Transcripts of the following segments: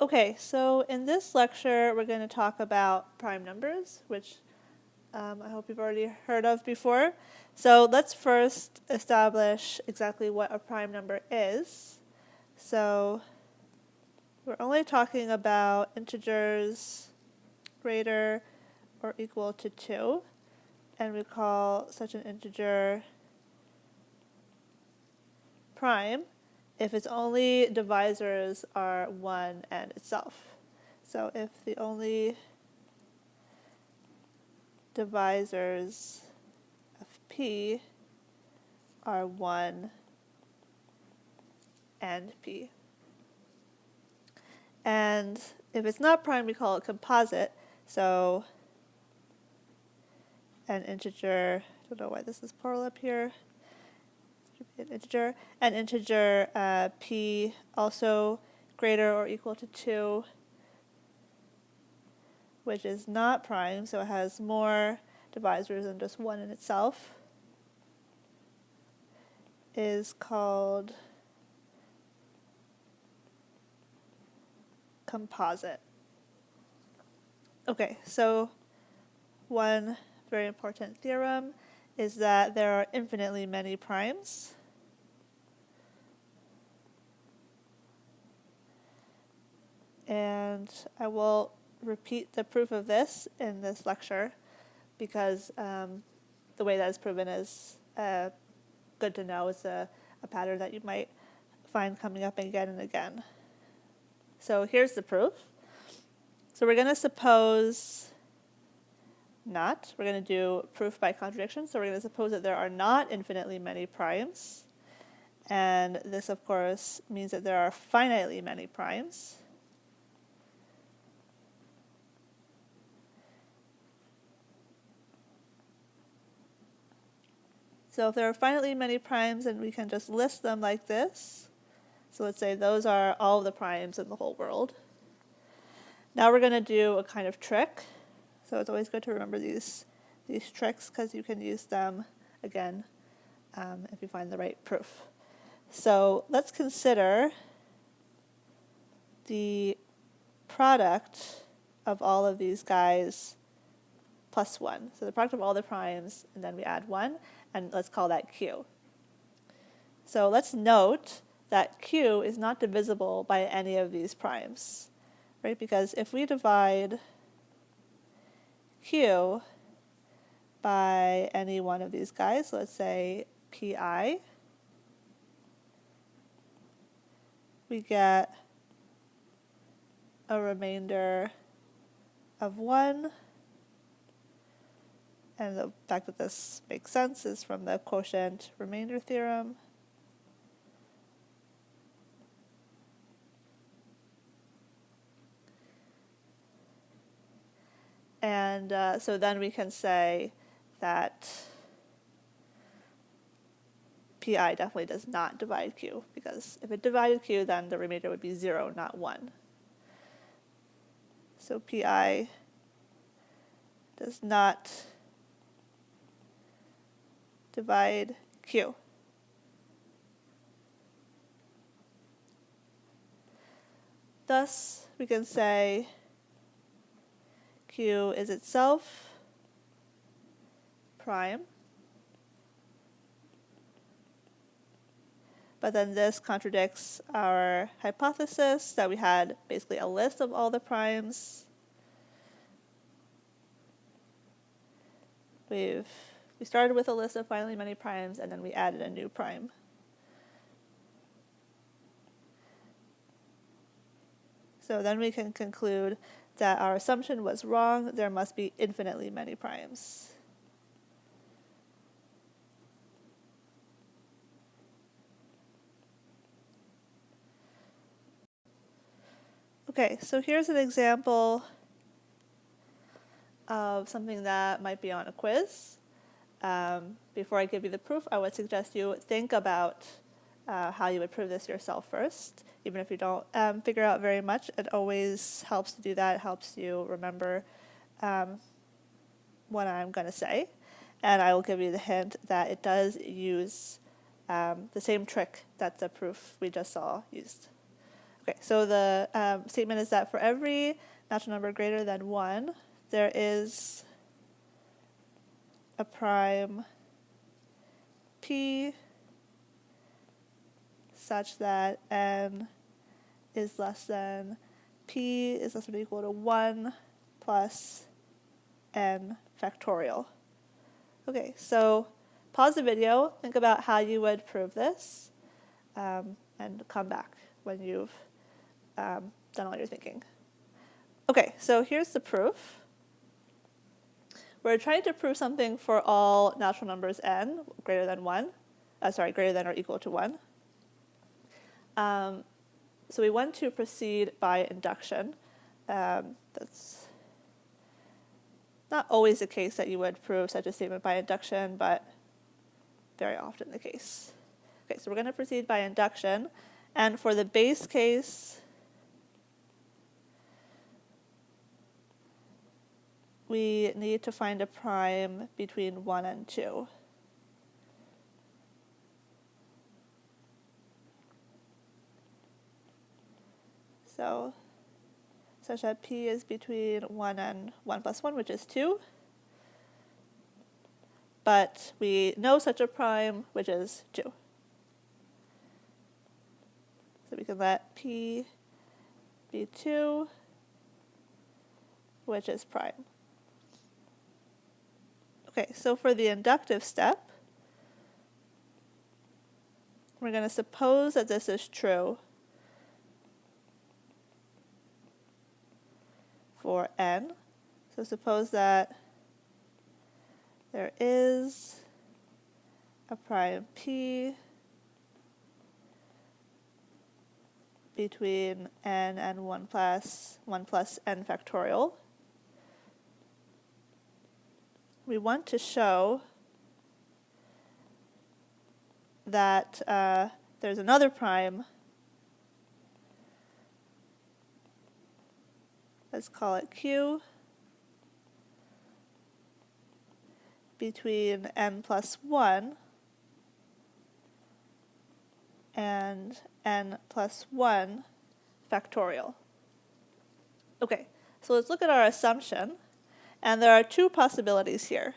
Okay, so in this lecture, we're going to talk about prime numbers, which I hope you've already heard of before. So let's first establish exactly what a prime number is. So we're only talking about integers greater or equal to 2, and we call such an integer prime if its only divisors are 1 and itself. So if the only divisors of p are 1 and p. And if it's not prime, we call it composite. So an integer, I don't know why this is plural up here. It should be an integer p also greater or equal to 2, which is not prime, so it has more divisors than just 1 in itself, is called composite. Okay, so one very important theorem is that there are infinitely many primes. And I will repeat the proof of this in this lecture because the way that is proven is good to know. It's a pattern that you might find coming up again and again. So here's the proof. So we're going to suppose not. We're going to do proof by contradiction. So we're going to suppose that there are not infinitely many primes. And this, of course, means that there are finitely many primes. So if there are finitely many primes, then we can just list them like this. So let's say those are all of the primes in the whole world. Now we're going to do a kind of trick. So it's always good to remember these tricks because you can use them again if you find the right proof. So let's consider the product of all of these guys plus 1. So the product of all the primes, and then we add 1, and let's call that Q. So let's note that Q is not divisible by any of these primes, right? Because if we divide Q by any one of these guys, so let's say Pi, we get a remainder of 1. And the fact that this makes sense is from the quotient remainder theorem. And so then we can say that Pi definitely does not divide Q, because if it divided Q, then the remainder would be 0, not 1. So Pi does not divide Q. Thus, we can say Q is itself prime. But then this contradicts our hypothesis that we had basically a list of all the primes. We started with a list of finitely many primes, and then we added a new prime. So then we can conclude that our assumption was wrong. There must be infinitely many primes. Okay, so here's an example of something that might be on a quiz. Before I give you the proof, I would suggest you think about how you would prove this yourself first. Even if you don't figure out very much, it always helps to do that. It helps you remember what I'm going to say. And I will give you the hint that it does use the same trick that the proof we just saw used. Okay, so the statement is that for every natural number greater than 1, there is a prime p such that n is less than p is less than or equal to 1 plus n factorial. Okay, so pause the video, think about how you would prove this, and come back when you've done all your thinking. Okay, so here's the proof. We're trying to prove something for all natural numbers n greater than 1, greater than or equal to 1. So we want to proceed by induction. That's not always the case that you would prove such a statement by induction, but very often the case. Okay, so we're going to proceed by induction. And for the base case, we need to find a prime between 1 and 2. So such that p is between 1 and 1 plus 1, which is 2. But we know such a prime, which is 2. So we can let p be 2, which is prime. Okay, so for the inductive step, we're going to suppose that this is true for n. So suppose that there is a prime p between n and 1 plus n factorial. We want to show that there's another prime, let's call it q, between n plus 1 and n plus 1 factorial. Okay, so let's look at our assumption. And there are two possibilities here.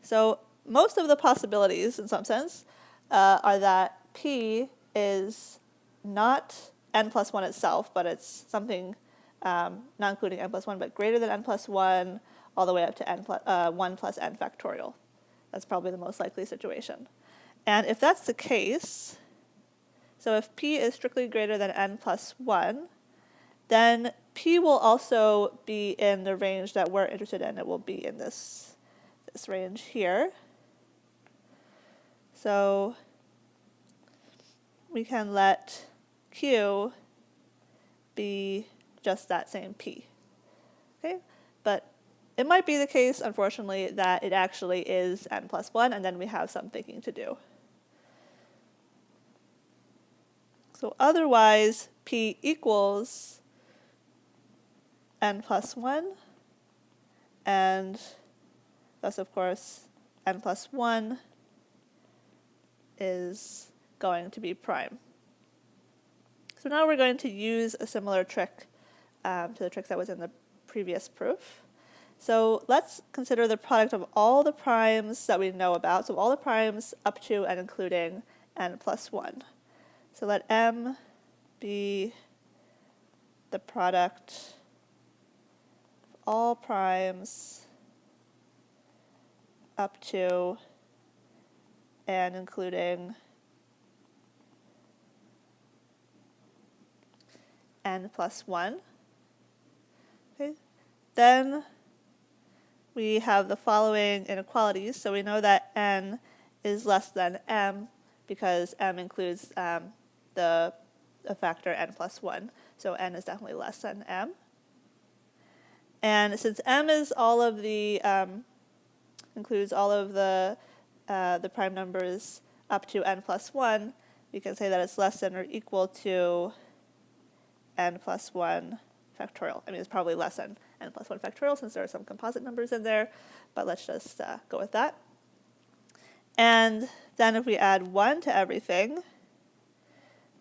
So most of the possibilities, in some sense, are that p is not n plus 1 itself, but it's something not including n plus 1, but greater than n plus 1, all the way up to 1 plus n factorial. That's probably the most likely situation. And if that's the case, so if p is strictly greater than n plus 1, then p will also be in the range that we're interested in. It will be in this range here. So we can let q be just that same p. Okay? But it might be the case, unfortunately, that it actually is n plus 1, and then we have some thinking to do. So otherwise, p equals n plus 1, and thus, of course, n plus 1 is going to be prime. So now we're going to use a similar trick to the trick that was in the previous proof. So let's consider the product of all the primes that we know about, so all the primes up to and including n plus 1. So let m be the product all primes up to and including n plus 1. Okay. Then we have the following inequalities. So we know that n is less than m because m includes the factor n plus 1. So n is definitely less than m. And since m is all of the includes all of the prime numbers up to n plus 1, we can say that it's less than or equal to n plus 1 factorial. I mean, it's probably less than n plus 1 factorial since there are some composite numbers in there, but let's just go with that. And then if we add 1 to everything,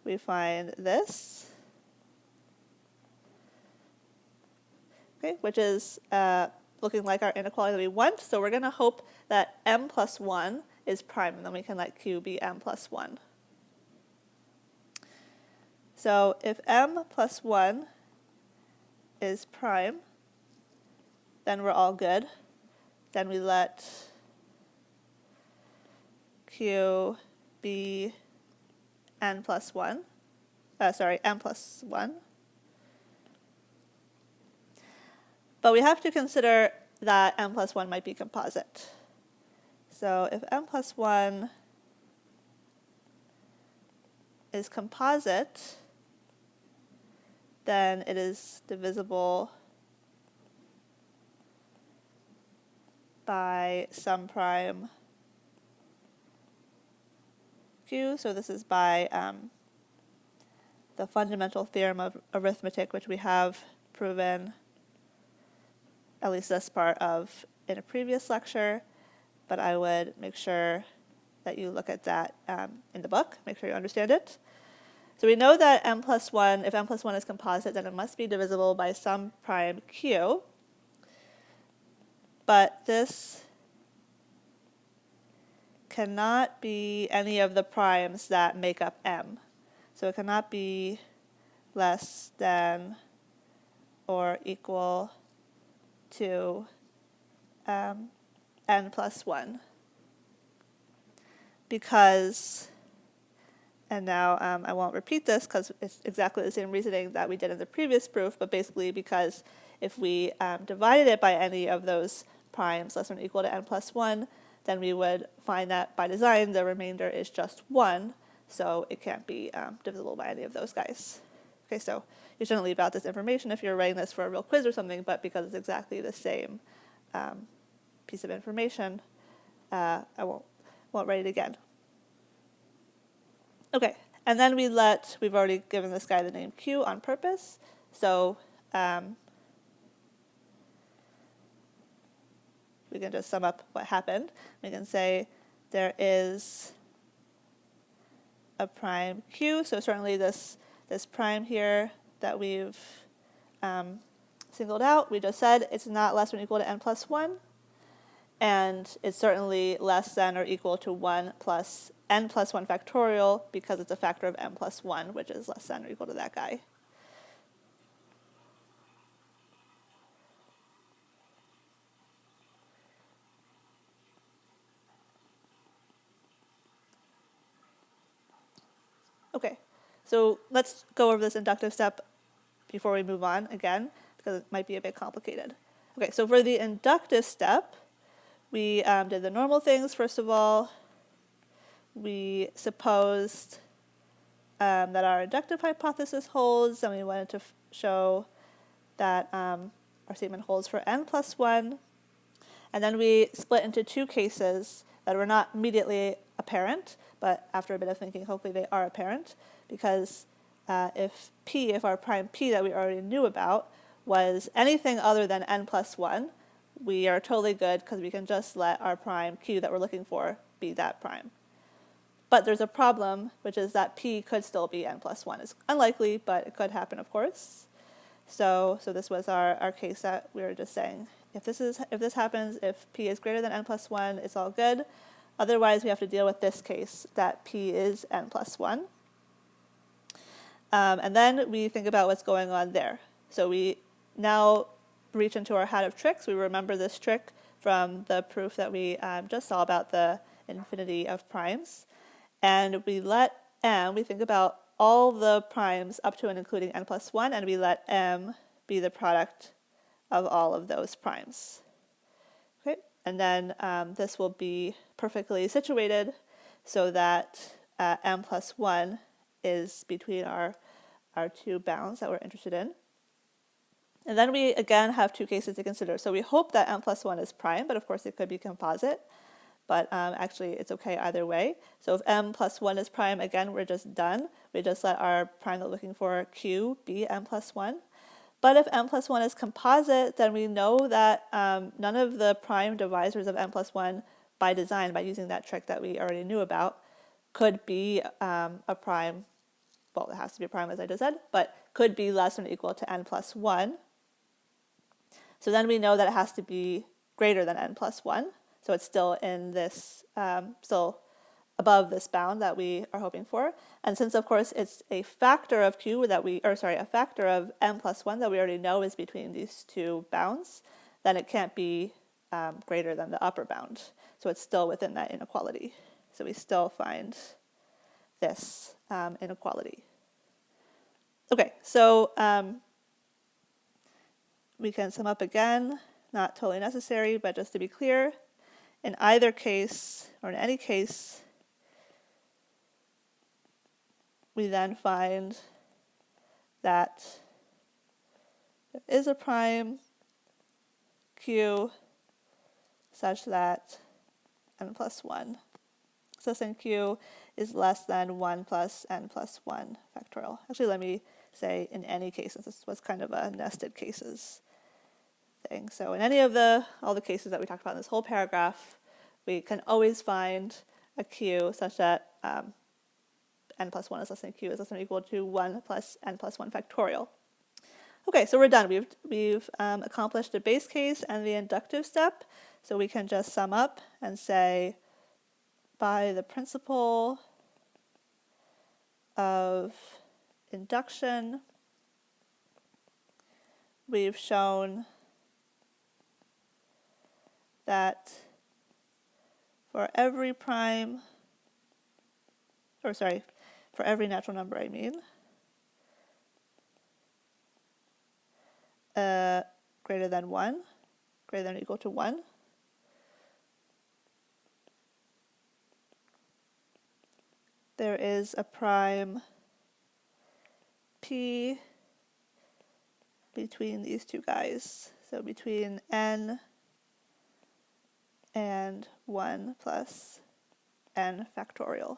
we find this. okay, which is looking like our inequality that we want. So we're going to hope that m plus 1 is prime, and then we can let q be m plus 1. So if m plus 1 is prime, then we're all good. Then we let q be n plus 1. M plus 1. But we have to consider that m plus 1 might be composite. So if m plus 1 is composite, then it is divisible by some prime q. So this is by the fundamental theorem of arithmetic, which we have proven at least this part of in a previous lecture, but I would make sure that you look at that in the book, make sure you understand it. So we know that m plus 1, if m plus 1 is composite, then it must be divisible by some prime q, but this cannot be any of the primes that make up m. So it cannot be less than or equal to n plus 1. Because, and now I won't repeat this because it's exactly the same reasoning that we did in the previous proof, but basically because if we divided it by any of those primes less than or equal to n plus 1, then we would find that by design the remainder is just 1, so it can't be divisible by any of those guys. Okay, so you shouldn't leave out this information if you're writing this for a real quiz or something, but because it's exactly the same piece of information, I won't write it again. Okay, and then we've already given this guy the name Q on purpose, so we can just sum up what happened. We can say there is a prime Q, so certainly this prime here that we've singled out, we just said it's not less than or equal to n plus 1, and it's certainly less than or equal to 1 plus n plus 1 factorial because it's a factor of n plus 1, which is less than or equal to that guy. Okay, so let's go over this inductive step before we move on again, because it might be a bit complicated. Okay, so for the inductive step, we did the normal things. First of all, we supposed that our inductive hypothesis holds, and we wanted to show that our statement holds for n plus 1. And then we split into two cases that were not immediately apparent, but after a bit of thinking, hopefully they are apparent, because if our prime p that we already knew about was anything other than n plus 1, we are totally good because we can just let our prime q that we're looking for be that prime. But there's a problem, which is that p could still be n plus 1. It's unlikely, but it could happen, of course. So this was our case that we were just saying. If this happens, if p is greater than n plus 1, it's all good. Otherwise, we have to deal with this case, that p is n plus 1. And then we think about what's going on there. So we now reach into our hat of tricks. We remember this trick from the proof that we just saw about the infinity of primes. And we let we think about all the primes up to and including n plus 1, and we let m be the product of all of those primes. Okay, and then this will be perfectly situated so that m plus 1 is between our two bounds that we're interested in. And then we again have two cases to consider. So we hope that m plus 1 is prime, but of course it could be composite. But actually it's okay either way. So if m plus 1 is prime, again, we're just done. We just let our prime that we're looking for, q, be m plus 1. But if m plus 1 is composite, then we know that none of the prime divisors of m plus 1 by design, by using that trick that we already knew about, could be a prime. Well, it has to be a prime, as I just said, but could be less than or equal to n plus 1. So then we know that it has to be greater than n plus 1. So it's still in this, still above this bound that we are hoping for. And since, of course, it's a factor of q that a factor of n plus 1 that we already know is between these two bounds, then it can't be greater than the upper bound. So it's still within that inequality. So we still find this inequality. Okay, so we can sum up again, not totally necessary, but just to be clear, in either case, or in any case, we then find that there is a prime q such that n plus 1 plus n q is less than 1 plus n plus 1 factorial. Actually, let me say in any cases. This was kind of a nested cases thing. So in any of all the cases that we talked about in this whole paragraph, we can always find a q such that n plus 1 is less than q is less than or equal to 1 plus n plus 1 factorial. Okay, so we're done. We've accomplished the base case and the inductive step. So we can just sum up and say, by the principle of induction, we've shown that for every prime, for every natural number, I mean, greater than 1, greater than or equal to 1, there is a prime p between these two guys. So between n and 1 plus n factorial.